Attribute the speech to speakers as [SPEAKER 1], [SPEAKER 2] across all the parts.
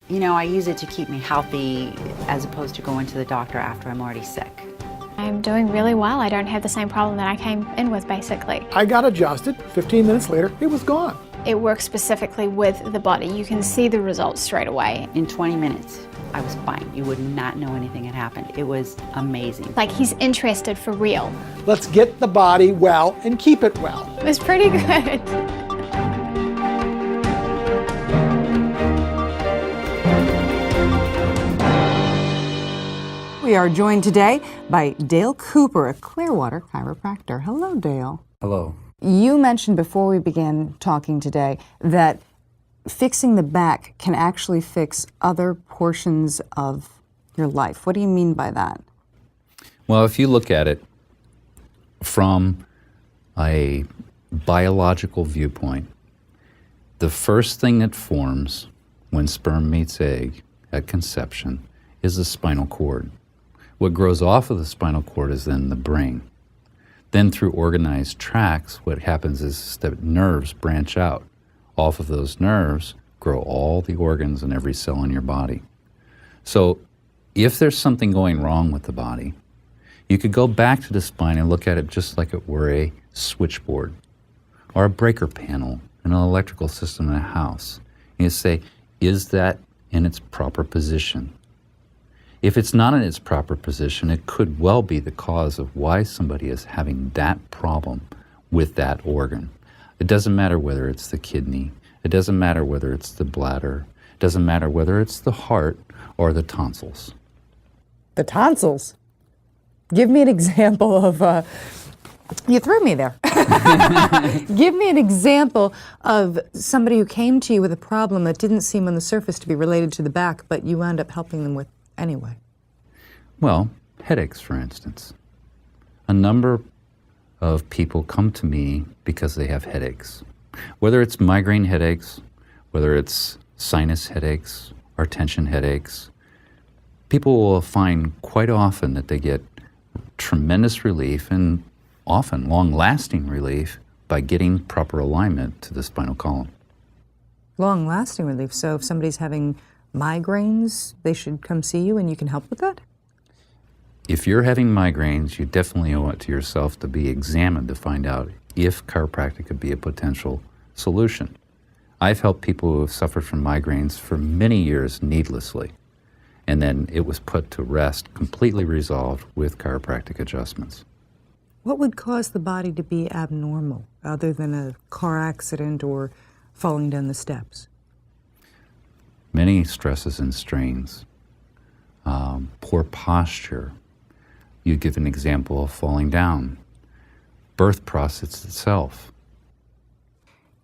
[SPEAKER 1] You know, I use it to keep me healthy as opposed to going to the doctor after I'm already sick.
[SPEAKER 2] I'm doing really well. I don't have the same problem that I came in with, basically.
[SPEAKER 3] I got adjusted. 15 minutes later, it was gone.
[SPEAKER 2] It works specifically with the body. You can see the results straight away.
[SPEAKER 1] In 20 minutes, I was fine. You would not know anything had happened. It was amazing.
[SPEAKER 2] Like, he's interested for real.
[SPEAKER 3] Let's get the body well and keep it well.
[SPEAKER 2] It was pretty good.
[SPEAKER 4] We are joined today by Dale Cooper, a Clearwater chiropractor. Hello, Dale.
[SPEAKER 5] Hello.
[SPEAKER 4] You mentioned before we began talking today that fixing the back can actually fix other portions of your life. What do you mean by that?
[SPEAKER 5] Well, if you look at it from a biological viewpoint, the first thing that forms when sperm meets egg at conception is the spinal cord. What grows off of the spinal cord is then the brain. Then through organized tracts, what happens is that nerves branch out. Off of those nerves grow all the organs and every cell in your body. So if there's something going wrong with the body, you could go back to the spine and look at it just like it were a switchboard or a breaker panel in an electrical system in a house. And you say, is that in its proper position? If it's not in its proper position, it could well be the cause of why somebody is having that problem with that organ. It doesn't matter whether it's the kidney, it doesn't matter whether it's the bladder, it doesn't matter whether it's the heart or the tonsils.
[SPEAKER 4] The tonsils. Give me an example of, you threw me there. Give me an example of somebody who came to you with a problem that didn't seem on the surface to be related to the back, but you wound up helping them with anyway.
[SPEAKER 5] Well, headaches, for instance. A number of people come to me because they have headaches. Whether it's migraine headaches, whether it's sinus headaches or tension headaches, people will find quite often that they get tremendous relief and often long-lasting relief by getting proper alignment to the spinal column.
[SPEAKER 4] Long-lasting relief. So if somebody's having migraines, they should come see you and you can help with that?
[SPEAKER 5] If you're having migraines, you definitely owe it to yourself to be examined to find out if chiropractic could be a potential solution. I've helped people who have suffered from migraines for many years needlessly, and then it was put to rest, completely resolved with chiropractic adjustments.
[SPEAKER 4] What would cause the body to be abnormal other than a car accident or falling down the steps?
[SPEAKER 5] Many stresses and strains, poor posture. You give an example of falling down, birth process itself.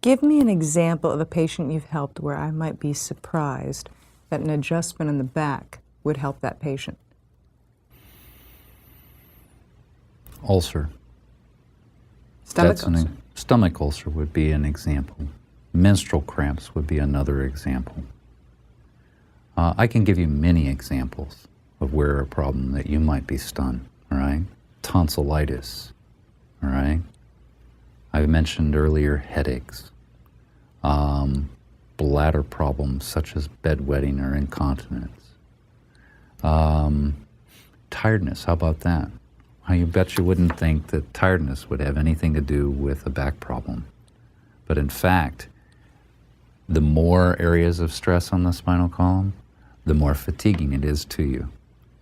[SPEAKER 4] Give me an example of a patient you've helped where I might be surprised that an adjustment in the back would help that patient.
[SPEAKER 5] Ulcer.
[SPEAKER 4] Stomach ulcer.
[SPEAKER 5] Stomach ulcer would be an example. Menstrual cramps would be another example. I can give you many examples of where a problem that you might be stunned, all right? Tonsillitis, all right? I mentioned earlier headaches, bladder problems such as bedwetting or incontinence, tiredness, how about that? You bet you wouldn't think that tiredness would have anything to do with a back problem. But in fact, the more areas of stress on the spinal column, the more fatiguing it is to you.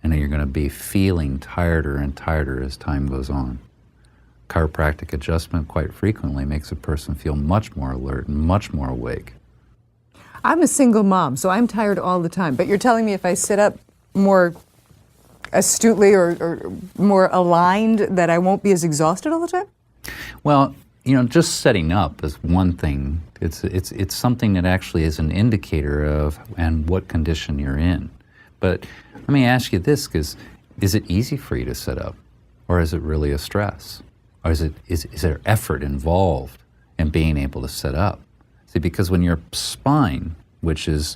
[SPEAKER 5] And you're going to be feeling tireder and tireder as time goes on. Chiropractic adjustment quite frequently makes a person feel much more alert and much more awake.
[SPEAKER 4] I'm a single mom, so I'm tired all the time. But you're telling me if I sit up more astutely or more aligned that I won't be as exhausted all the time?
[SPEAKER 5] Well, you know, just setting up is one thing. It's something that actually is an indicator of and what condition you're in. But let me ask you this, because is it easy for you to set up? Or is it really a stress? Or is there effort involved in being able to set up? See, because when your spine, which is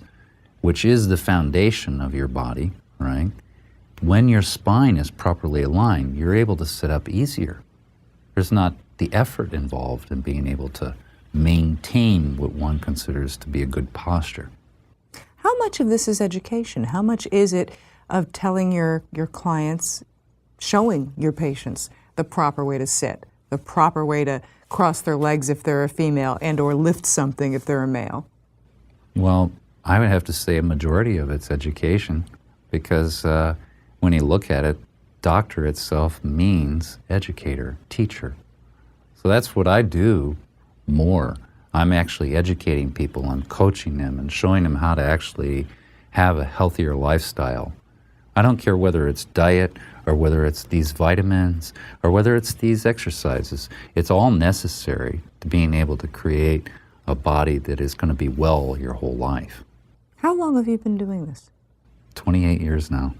[SPEAKER 5] the foundation of your body, right? When your spine is properly aligned, you're able to sit up easier. There's not the effort involved in being able to maintain what one considers to be a good posture.
[SPEAKER 4] How much of this is education? How much is it of telling your clients, showing your patients the proper way to sit, the proper way to cross their legs if they're a female and or lift something if they're a male?
[SPEAKER 5] Well, I would have to say a majority of it's education, because when you look at it, doctor itself means educator, teacher. So that's what I do more. I'm actually educating people, I'm coaching them and showing them how to actually have a healthier lifestyle. I don't care whether it's diet or whether it's these vitamins or whether it's these exercises. It's all necessary to being able to create a body that is going to be well your whole life.
[SPEAKER 4] How long have you been doing this?
[SPEAKER 5] 28 years now.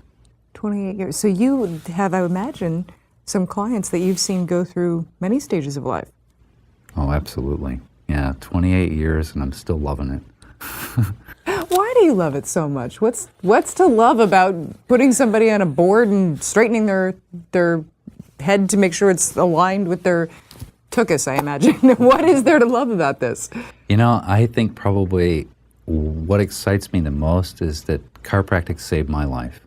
[SPEAKER 4] 28 years. So you have, I imagine, some clients that you've seen go through many stages of life.
[SPEAKER 5] Oh, absolutely. Yeah, 28 years and I'm still loving it.
[SPEAKER 4] Why do you love it so much? What's to love about putting somebody on a board and straightening their head to make sure it's aligned with their tuchus, I imagine? What is there to love about this?
[SPEAKER 5] You know, I think probably what excites me the most is that chiropractic saved my life.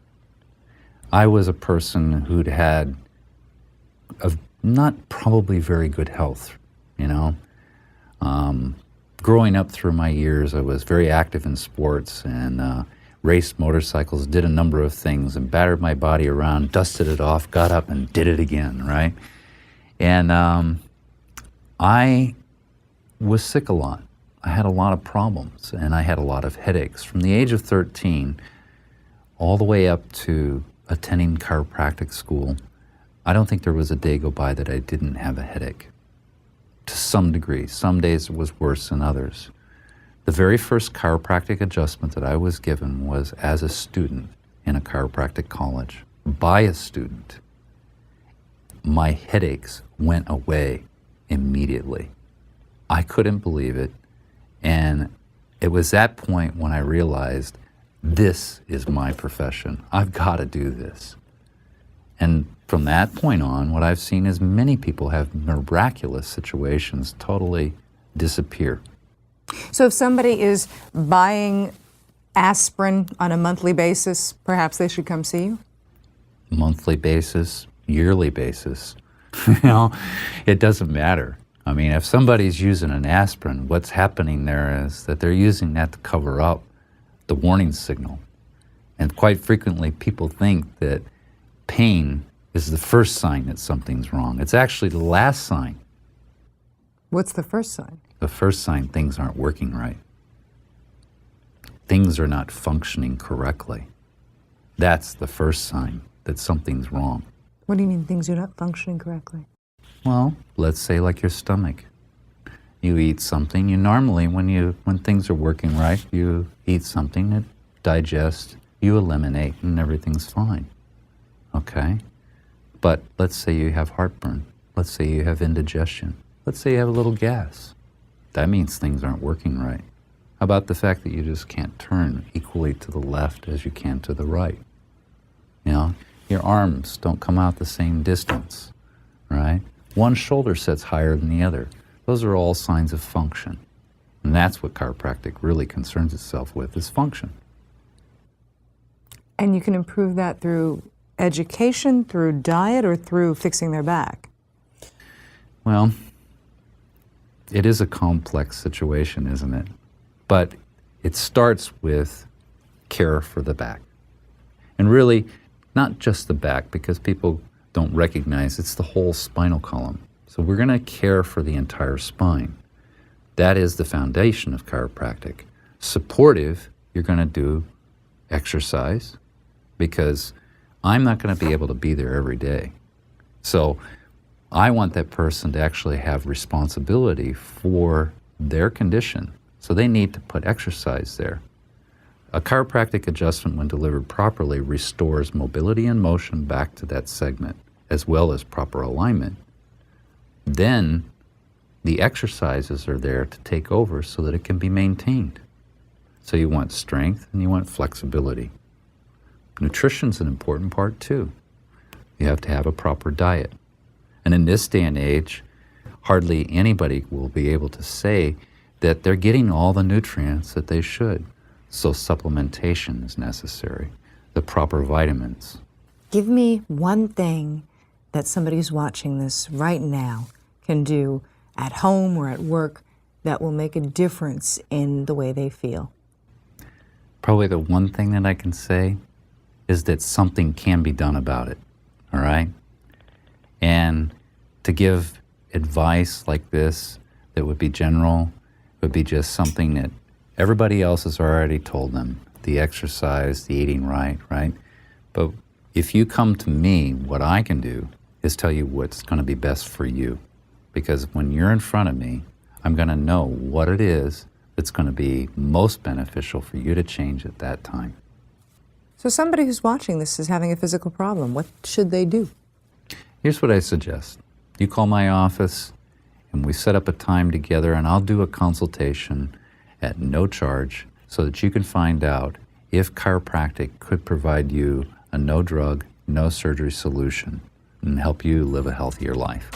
[SPEAKER 5] I was a person who'd had not probably very good health, you know. Growing up through my years, I was very active in sports and raced motorcycles, did a number of things and battered my body around, dusted it off, got up and did it again, right? And I was sick a lot. I had a lot of problems and I had a lot of headaches. From the age of 13 all the way up to attending chiropractic school, I don't think there was a day go by that I didn't have a headache. To some degree. Some days it was worse than others. The very first chiropractic adjustment that I was given was as a student in a chiropractic college, by a student. My headaches went away immediately. I couldn't believe it. And it was that point when I realized this is my profession. I've got to do this. And from that point on, what I've seen is many people have miraculous situations totally disappear.
[SPEAKER 4] So if somebody is buying aspirin on a monthly basis, perhaps they should come see you?
[SPEAKER 5] Monthly basis, yearly basis, you know, it doesn't matter. I mean, if somebody's using an aspirin, what's happening there is that they're using that to cover up the warning signal. And quite frequently people think that pain is the first sign that something's wrong. It's actually the last sign.
[SPEAKER 4] What's the first sign?
[SPEAKER 5] The first sign things aren't working right. Things are not functioning correctly. That's the first sign that something's wrong.
[SPEAKER 4] What do you mean things are not functioning correctly?
[SPEAKER 5] Well, let's say like your stomach. You eat something, you normally, when things are working right, you eat something that digests, you eliminate, and everything's fine. Okay? But let's say you have heartburn. Let's say you have indigestion. Let's say you have a little gas. That means things aren't working right. How about the fact that you just can't turn equally to the left as you can to the right? You know, your arms don't come out the same distance, right? One shoulder sits higher than the other. Those are all signs of function. And that's what chiropractic really concerns itself with, is function.
[SPEAKER 4] And you can improve that through education, through diet, or through fixing their back?
[SPEAKER 5] Well, it is a complex situation, isn't it? But it starts with care for the back. And really, not just the back, because people don't recognize it's the whole spinal column. So we're going to care for the entire spine. That is the foundation of chiropractic. Supportive, you're going to do exercise, because I'm not going to be able to be there every day. So I want that person to actually have responsibility for their condition. So they need to put exercise there. A chiropractic adjustment, when delivered properly, restores mobility and motion back to that segment, as well as proper alignment. Then the exercises are there to take over so that it can be maintained. So you want strength and you want flexibility. Nutrition's an important part too. You have to have a proper diet. And in this day and age, hardly anybody will be able to say that they're getting all the nutrients that they should. So supplementation is necessary, the proper vitamins.
[SPEAKER 4] Give me one thing that somebody who's watching this right now can do at home or at work that will make a difference in the way they feel.
[SPEAKER 5] Probably the one thing that I can say is that something can be done about it, all right? And to give advice like this that would be general would be just something that everybody else has already told them. The exercise, the eating right? But if you come to me, what I can do is tell you what's going to be best for you. Because when you're in front of me, I'm going to know what it is that's going to be most beneficial for you to change at that time.
[SPEAKER 4] So somebody who's watching this is having a physical problem. What should they do?
[SPEAKER 5] Here's what I suggest. You call my office and we set up a time together and I'll do a consultation at no charge so that you can find out if chiropractic could provide you a no drug, no surgery solution and help you live a healthier life.